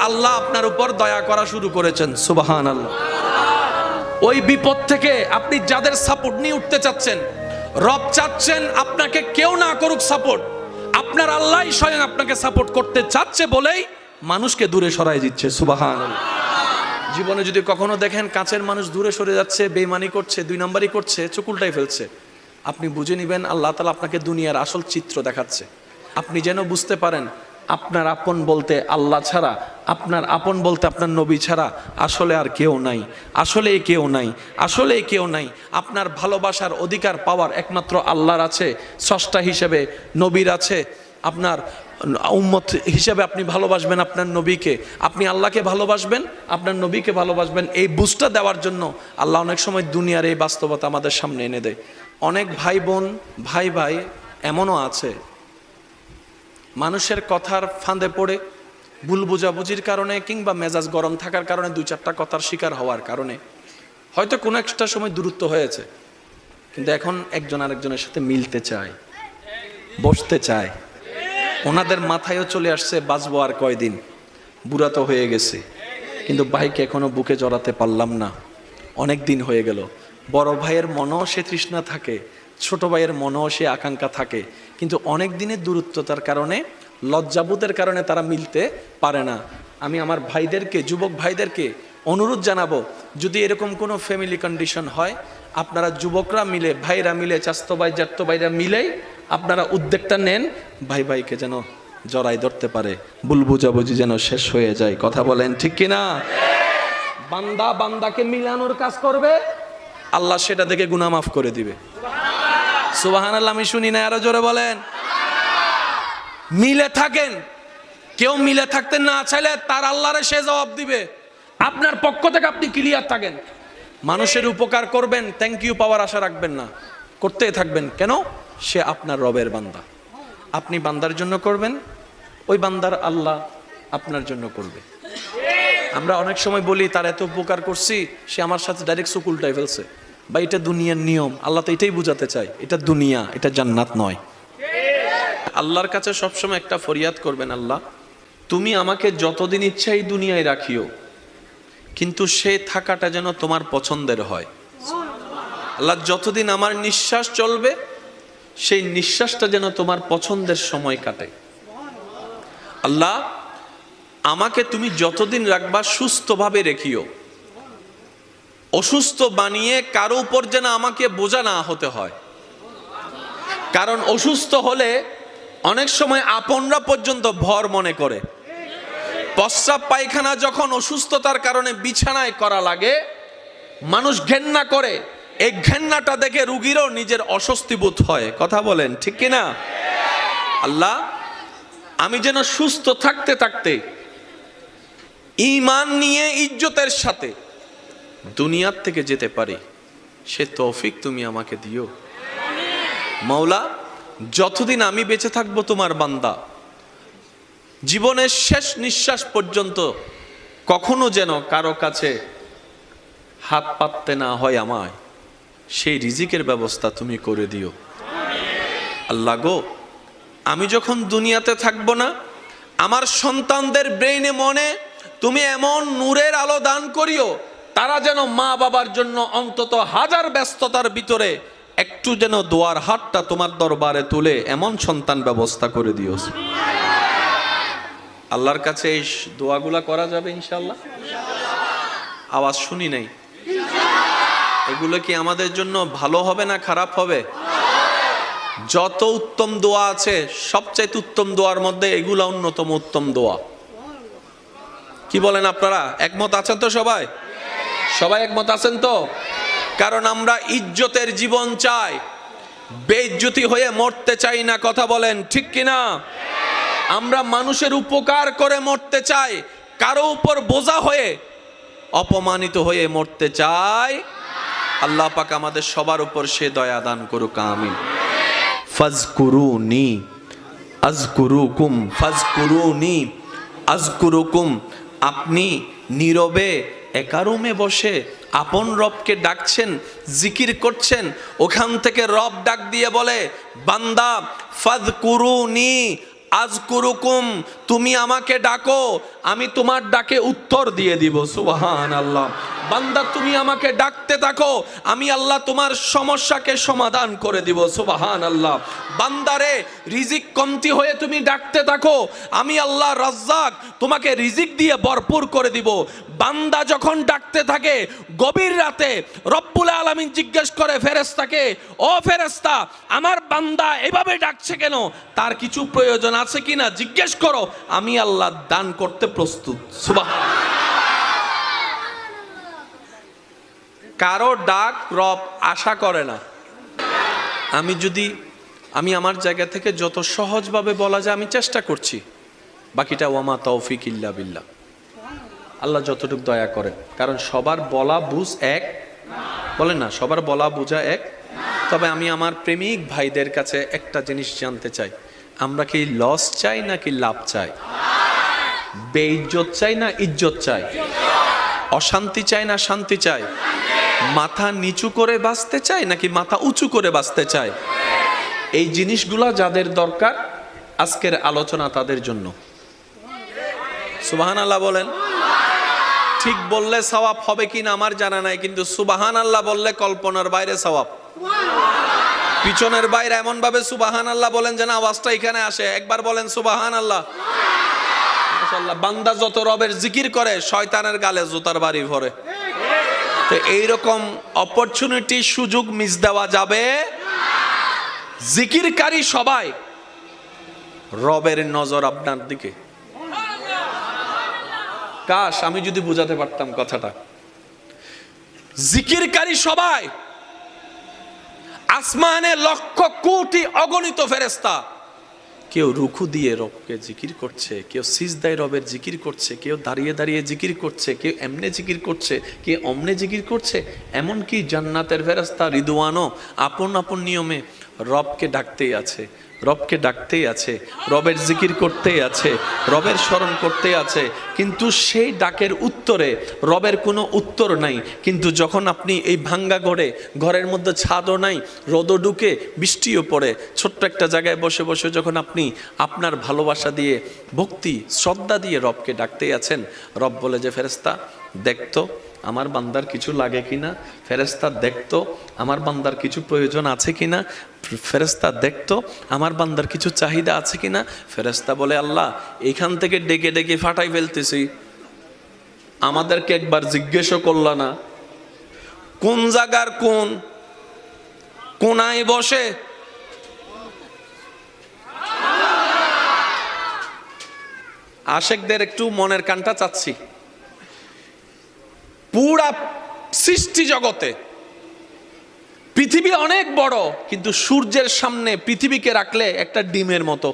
আল্লাহ আপনার উপর দয়া করা শুরু করেছেন। সুবহানাল্লাহ। ওই বিপদ থেকে আপনি যাদের সাপোর্ট নিয়ে উঠতে চাচ্ছেন, রব চাচ্ছেন আপনাকে কেউ না করুক সাপোর্ট, আপনার আল্লাহই স্বয়ং আপনাকে সাপোর্ট করতে চাচ্ছে বলেই মানুষকে দূরে সরাই দিচ্ছে। সুবহানাল্লাহ। জীবনে যদি কখনো দেখেন কাছের মানুষ দূরে সরে যাচ্ছে, বেঈমানি করছে, দুই নম্বরই করছে, চোখ উল্টাই ফেলছে, আপনি বুঝে নেবেন আল্লাহ তাআলা আপনাকে দুনিয়ার আসল চিত্র দেখাচ্ছে। আপনি যেন বুঝতে পারেন আপনার আপন বলতে আল্লাহ ছাড়া, আপনার আপন বলতে আপনার নবী ছাড়া আসলে আর কেউ নাই, আসলে কেউ নাই, আসলে কেউ নাই। আপনার ভালোবাসার অধিকার পাওয়ার একমাত্র আল্লাহর আছে, স্রষ্টা হিসেবে নবীর আছে। আপনার উম্মত হিসেবে আপনি ভালোবাসবেন আপনার নবীকে, আপনি আল্লাহকে ভালোবাসবেন, আপনার নবীকে ভালোবাসবেন। এই বুঝটা দেওয়ার জন্য আল্লাহ অনেক সময় দুনিয়ার এই বাস্তবতা আমাদের সামনে এনে দেয়। অনেক ভাই বোন, ভাই ভাই এমনও আছে মানুষের কথার ফাঁদে পড়ে, ভুল বোঝাবুঝির কারণে কিংবা মেজাজ গরম থাকার কারণে, দুই চারটা কথার শিকার হওয়ার কারণে হয়তো কোনো একটা সময় দূরত্ব হয়েছে, কিন্তু এখন একজন আরেকজনের সাথে মিলতে চায়, বসতে চায়। ওনাদের মাথায়ও চলে আসছে বাঁচবো আর কয়দিন, বুড়া তো হয়ে গেছে, কিন্তু ভাইকে এখনো বুকে জড়াতে পারলাম না, অনেক দিন হয়ে গেল। বড় ভাইয়ের মনেও সে তৃষ্ণা থাকে, ছোট ভাইয়ের মনেও সে আকাঙ্ক্ষা থাকে, কিন্তু অনেক দিনের দূরত্বতার কারণে, লজ্জাবোধের কারণে তারা মিলতে পারে না। আমি আমার ভাইদেরকে, যুবক ভাইদেরকে অনুরোধ জানাবো, যদি এরকম কোনো ফ্যামিলি কন্ডিশন হয়, আপনারা যুবকরা মিলে, ভাইরা মিলে, চাস্তো ভাই জাত্তো ভাইরা মিলেই আপনারা উদ্যোগটা নেন, ভাই ভাইকে যেন জড়াই ধরতে পারে, ভুল বুঝাবুঝি যেন শেষ হয়ে যায়। কথা বলেন ঠিক কিনা? বান্দা বান্দাকে মিলানোর কাজ করবে, আল্লাহ সেটা দেখে গুনাহ মাফ করে দিবে। সুবহানাল্লাহ। আমি শুনি না, আরো জোরে বলেন। মিলে থাকেন, কেউ মিলে থাকতে না চাইলে তার আল্লাহরে সে জবাব দিবে। আপনার পক্ষ থেকে আপনি ক্লিয়ার থাকেন, মানুষের উপকার করবেন, থ্যাংক ইউ পাওয়ার আশা রাখবেন না, করতেই থাকবেন। কেন? সে আপনার রবের বান্দা, আপনি বান্দার জন্য করবেন, ওই বান্দার আল্লাহ আপনার জন্য করবে। আমরা অনেক সময় বলি তার এত উপকার করছি, সে আমার সাথে ডাইরেক্ট চোখ উল্টাই ফেলছে। বা এটা দুনিয়ার নিয়ম, আল্লাহ তো এটাই বুঝাতে চায়, এটা দুনিয়া, এটা জান্নাত নয়। আল্লাহর কাছে সবসময় একটা ফরিয়াদ করবেন, আল্লাহ তুমি আমাকে যতদিন ইচ্ছা এই দুনিয়ায় রাখিও, কিন্তু সে থাকাটা যেন তোমার পছন্দের হয়। আল্লাহ যতদিন আমার নিঃশ্বাস চলবে, সেই নিঃশ্বাসটা যেন তোমার পছন্দের সময় কাটে। আল্লাহ আমাকে তুমি যতদিন রাখবা সুস্থভাবে রেখিও, অসুস্থ বানিয়ে কারো উপর যেন আমাকে বোঝা না হতে হয়। কারণ অসুস্থ হলে অনেক সময় আপনরা পর্যন্ত ভর মনে করে। প্রস্রাব পায়খানা যখন অসুস্থতার কারণে বিছানায় করা লাগে, মানুষ ঘেন্না করে, এই ঘেন্নাটা দেখে রুগীরও নিজের অস্বস্তি বোধ হয়। কথা বলেন ঠিক কিনা? আল্লাহ আমি যেন সুস্থ থাকতে থাকতে ঈমান নিয়ে ইজ্জতের সাথে দুনিয়ার থেকে যেতে পারি, সে তৌফিক তুমি আমাকে দিও। মাওলা যতদিন আমি বেঁচে থাকবো তোমার বান্দা, জীবনের শেষ নিঃশ্বাস পর্যন্ত কখনো যেন কারো কাছে হাত পাততে না হয় আমায়, সেই রিজিকের ব্যবস্থা তুমি করে দিও। আল্লাহ গো আমি যখন দুনিয়াতে থাকবো না, আমার সন্তানদের ব্রেইনে মনে তুমি এমন নূরের আলো দান করিও, তারা যেন মা বাবার জন্য অন্তত হাজার ব্যস্ততার ভিতরে একটু যেন দোয়ার হাতটা তোমার দরবারে তুলে এমন সন্তান ব্যবস্থা করে দিও। আল্লাহর কাছে এই দোয়াগুলা করা যাবে ইনশাআল্লাহ? আওয়াজ শুনি নাই। এগুলো কি আমাদের জন্য ভালো হবে না খারাপ হবে? যত উত্তম দোয়া আছে, সবচাইতে উত্তম দোয়ার মধ্যে এগুলা অন্যতম উত্তম দোয়া। কি বলেন আপনারা? একমত আছেন তো সবাই? সবাই একমত আছেন তো? কারণ আমরা ইজ্জতের জীবন চাই, বেইজ্জতি হয়ে মরতে চাই না। কথা বলেন ঠিক কিনা? আমরা মানুষের উপকার করে মরতে চাই, কারো উপর বোঝা হয়ে অপমানিত হয়ে মরতে চাই। আল্লাহ পাক আমাদের সবার উপর সে দয়া দান করুক, আমিন। ফাজকুরুনি আযকুরুকুম, ফাজকুরুনি আযকুরুকুম। আপনি নীরবে একা রুমে বসে আপন রবকে ডাকছেন, জিকির করছেন, ওখান থেকে রব ডাক দিয়ে বলে, বান্দা ফাজকুরুনি আযকুরুকুম, তুমি আমাকে ডাকো, আমি তোমার ডাকে উত্তর দিয়ে দিব। সুবহানাল্লাহ। বান্দা তুমি আমাকে ডাকতে থাকো, আমি আল্লাহ তোমার সমস্যাকে সমাধান করে দিব। সুবহানাল্লাহ। বান্দারে রিজিক কমতি হয়ে তুমি ডাকতে থাকো, আমি আল্লাহ রাজ্জাক তোমাকে রিজিক দিয়ে ভরপুর করে দিব। বান্দা যখন ডাকতে থাকে গভীর রাতে, রব্বুল আলামিন জিজ্ঞেস করে ফেরেশতাকে, ও ফেরেশতা, আমার বান্দা এভাবে ডাকছে কেন? তার কিছু প্রয়োজন আছে কিনা জিজ্ঞেস করো, আমি আল্লাহ দান করতে প্রস্তুত। সুবহানাল্লাহ। কারো ডাক রব আশা করে না। আমি আমার জায়গা থেকে যত সহজভাবে বলা যায় আমি চেষ্টা করছি, বাকিটা ওয়ামা তৌফিক ইল্লা বিল্লাহ, আল্লাহ যতটুকু দয়া করে। কারণ সবার বলা বুঝ এক, বলেন না, সবার বলা বুঝা এক। তবে আমি আমার প্রেমিক ভাইদের কাছে একটা জিনিস জানতে চাই, আমরা কি লস চাই নাকি লাভ চাই? বেইজ্জত চাই না ইজ্জত চাই? অশান্তি চাই না শান্তি চাই? মাথা নিচু করে বাঁচতে চাই নাকি মাথা উঁচু করে বাঁচতে চাই? এই জিনিসগুলা যাদের দরকার, আজকের আলোচনা তাদের জন্য। সুবহানাল্লাহ বলেন। ঠিক বললে সওয়াব হবে কিনা আমার জানা নাই, কিন্তু সুবহানাল্লাহ বললে কল্পনার বাইরে সওয়াব। পিছনের বাইরে এমন ভাবে সুবহানাল্লাহ বলেন যেন আওয়াজটা এখানে আসে। একবার বলেন সুবহানাল্লাহ। মাশাআল্লাহ। বান্দা যত রবের জিকির করে শয়তানের গালে জুতার বাড়ি ভরে। তো এইরকম অপরচুনিটি, সুযোগ মিস দেওয়া যাবে। জিকিরকারী সবাই, রবের নজর আপনার দিকে। কাশ আমি যদি বুঝাতে পারতাম কথাটা। জিকিরকারী সবাই, আসমানে লক্ষ কোটি অগণিত ফেরেশতা, কেউ রুকু দিয়ে রবকে জিকির করছে, কেউ সিজদায় রবের জিকির করছে, কেউ দাঁড়িয়ে দাঁড়িয়ে জিকির করছে, কেউ এমনে জিকির করছে, কেউ অমনে জিকির করছে। এমনকি জান্নাতের ফেরেশতা রিদওয়ানও আপন আপন নিয়মে রবকে ডাকতেই আছে, রবকে ডাকতেই আছে, রবের জিকির করতেই আছে, রবের স্মরণ করতেই আছে। কিন্তু সেই ডাকের উত্তরে রবের কোনো উত্তর নাই। কিন্তু যখন আপনি এই ভাঙ্গা ঘরের মধ্যে ছাদও নাই, রোদও ঢুকে, বৃষ্টিও পড়ে, ছোট্ট একটা জায়গায় বসে বসে যখন আপনি আপনার ভালোবাসা দিয়ে, ভক্তি শ্রদ্ধা দিয়ে রবকে ডাকতেই আছেন, রব বলে যে ফেরেশতা দেখতো আমার বান্দার কিছু লাগে কিনা, ফেরেশতা দেখতো আমার বান্দার কিছু প্রয়োজন আছে কিনা, ফেরেশতা দেখতো আমার বান্দার কিছু চাহিদা আছে কিনা। ফেরেশতা বলে আল্লাহ এইখান থেকে ডেকে ডেকে ফাটাই ফেলতেছি, আমাদেরকে একবার জিজ্ঞেসও করলা না কোন জায়গার কোন কোনায় বসে। আশেকদের একটু মনের কানটা চাচ্ছি। পুরা সৃষ্টি জগতে পৃথিবী অনেক বড়, কিন্তু সূর্যের সামনে পৃথিবীকে রাখলে একটা ডিমের মতো।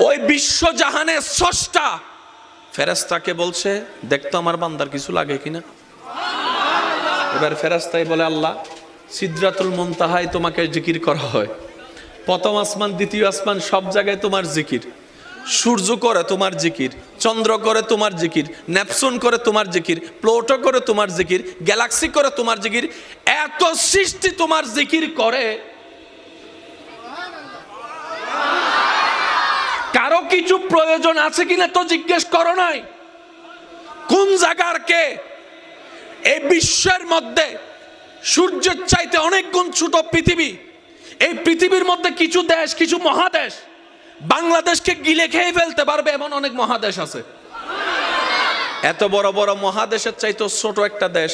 ওই বিশ্বজাহানের স্রষ্টা ফেরেশতাকে বলছে দেখতো আমার বান্দার কিছু লাগে কিনা। এবার ফেরেশতাই বলে আল্লাহ সিদরাতুল মুনতাহায় তোমাকে জিকির করা হয়, প্রথম আসমান দ্বিতীয় আসমান সব জায়গায় তোমার জিকির, সূর্য করে তোমার জিকির, চন্দ্র করে তোমার জিকির, নেপচুন করে তোমার জিকির, প্লুটো করে তোমার জিকির, গ্যালাক্সি করে তোমার জিকির, এত সৃষ্টি তোমার জিকির করে। কারো কিছু প্রয়োজন আছে কিনা তো জিজ্ঞেস করো নাই। কোন জায়গার কে? এই বিশ্বের মধ্যে সূর্যের চাইতে অনেক গুণ ছোট পৃথিবী। এই পৃথিবীর মধ্যে কিছু দেশ, কিছু মহাদেশ বাংলাদেশকে গিলে খেয়ে ফেলতে পারবে এমন অনেক মহাদেশ আছে। এত বড় বড় মহাদেশের চাইতে ছোট একটা দেশ,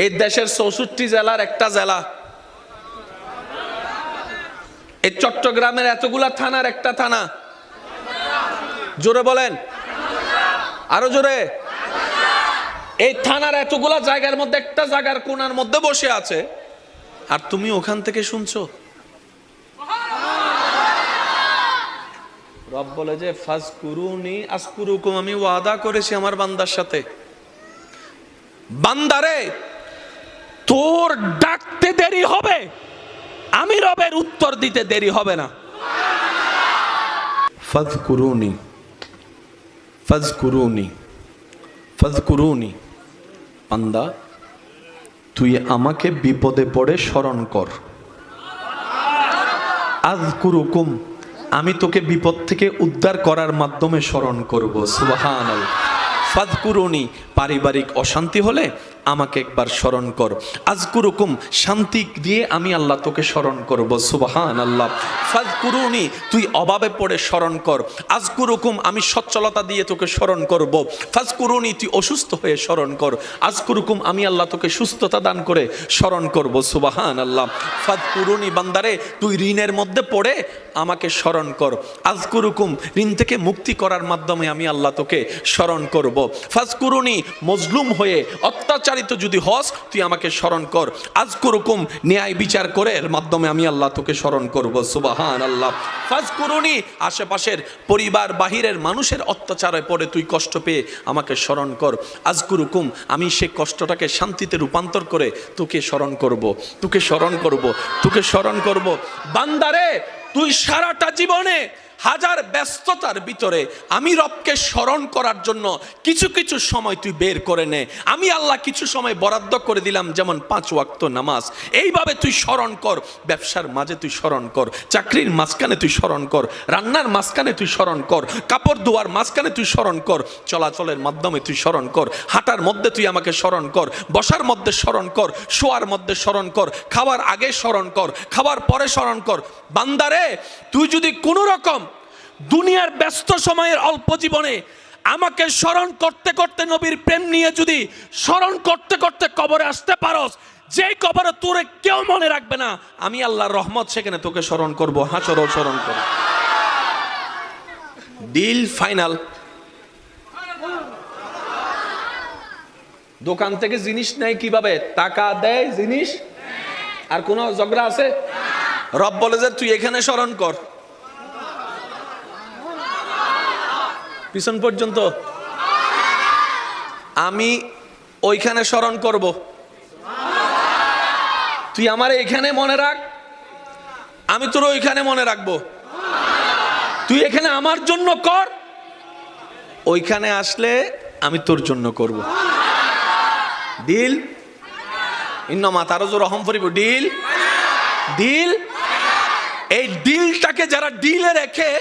এই দেশের 64 জেলার একটা জেলা, এই চট্টগ্রামের এতগুলা থানার একটা থানা। জোরে বলেন, আরো জোরে। এই থানার এতগুলা জায়গার মধ্যে একটা জায়গার কোণার মধ্যে বসে আছে, আর তুমি ওখান থেকে শুনছো। রব বলে যে ফাজকুরুনি আজকুরুকুম, আমি ওয়াদা করেছি আমার বান্দার সাথে, বান্দারে তোর ডাকতে দেরি হবে, আমি রবের উত্তর দিতে দেরি হবে না। ফাজকুরুনি ফাজকুরুনি ফাজকুরুনি, বান্দা তুই আমাকে বিপদে পড়ে স্মরণ কর। আযকুরুকুম, আমি তোকে বিপদ থেকে উদ্ধার করার মাধ্যমে স্মরণ করব। সুবহানাল্লাহ। ফাযকুরুনি, পারিবারিক অশান্তি হলে আমাকে একবার স্মরণ কর। আযকুরুকুম, শান্তি দিয়ে আমি আল্লাহ তোকে স্মরণ করব। সুবহানাল্লাহ। ফাযকুরুনি, তুই অভাবে পড়ে স্মরণ কর। আযকুরুকুম, আমি সচ্ছলতা দিয়ে তোকে স্মরণ করব। ফাযকুরুনি, তুই অসুস্থ হয়ে স্মরণ কর। আযকুরুকুম, আমি আল্লাহ তোকে সুস্থতা দান করে স্মরণ করব। সুবহানাল্লাহ। ফাযকুরুনি, বান্দারে তুই ঋণের মধ্যে পড়ে আমাকে স্মরণ কর। আযকুরুকুম, ঋণ থেকে মুক্তি করার মাধ্যমে আমি আল্লাহ তোকে স্মরণ করব। ফাযকুরুনি, মজলুম হয়ে অত্যাচারিত যদি হস তুই আমাকে স্মরণ কর। আযকুরুকুম, ন্যায় বিচার করে এর মাধ্যমে আমি আল্লাহ তোকে স্মরণ করব। সুবহানাল্লাহ। ফাযকুরুনি, আশেপাশের পরিবার বাহিরের মানুষের অত্যাচারে পড়ে তুই কষ্ট পেয়ে আমাকে স্মরণ কর। আযকুরুকুম, আমি সেই কষ্টটাকে শান্তিতে রূপান্তর করে তোকে স্মরণ করব, তোকে স্মরণ করব, তোকে স্মরণ করব। বান্দারে তুই সারাটা জীবনে হাজার ব্যস্ততার ভিতরে আমি রবকে স্মরণ করার জন্য কিছু কিছু সময় তুই বের করে নে। আমি আল্লাহ কিছু সময় বরাদ্দ করে দিলাম, যেমন 5 ওয়াক্ত নামাজ। এইভাবে তুই স্মরণ কর। ব্যবসার মাঝে তুই স্মরণ কর, চাকরির মাঝখানে তুই স্মরণ কর, রান্নার মাঝখানে তুই স্মরণ কর, কাপড় ধোয়ার মাঝখানে তুই স্মরণ কর, চলাচলের মাধ্যমে তুই স্মরণ কর, হাঁটার মধ্যে তুই আমাকে স্মরণ কর, বসার মধ্যে স্মরণ কর, শোয়ার মধ্যে স্মরণ কর, খাওয়ার আগে স্মরণ কর, খাওয়ার পরে স্মরণ কর। বান্দারে তুই যদি কোনো রকম দুনিয়ার ব্যস্ত সময়ের অল্প জীবনে আমাকে স্মরণ করতে করতে নবীর প্রেম নিয়ে যদি স্মরণ করতে করতে কবরে আসতে পারস, যেই কবরে তোরে কেউ মনে রাখবে না, আমি আল্লাহর রহমত সেখানে তোকে স্মরণ করবো। হাসর স্মরণ করব। Deal final. দোকান থেকে জিনিস নেয় কিভাবে? টাকা দেয়, জিনিস। আর কোন ঝগড়া আছে? রব বলে যে তুই এখানে স্মরণ কর, পিছন পর্যন্ত আমি ওইখানে স্মরণ করব। তুই আমার এখানে মনে রাখ, আমি তোর ওইখানে মনে রাখবো। তুই এখানে আমার জন্য কর, ওইখানে আসলে আমি তোর জন্য করব। ডিল। ইন্নামা তারজু রহম ফরিব। Deal, deal. এই ডিলটাকে যারা ডিলে রেখে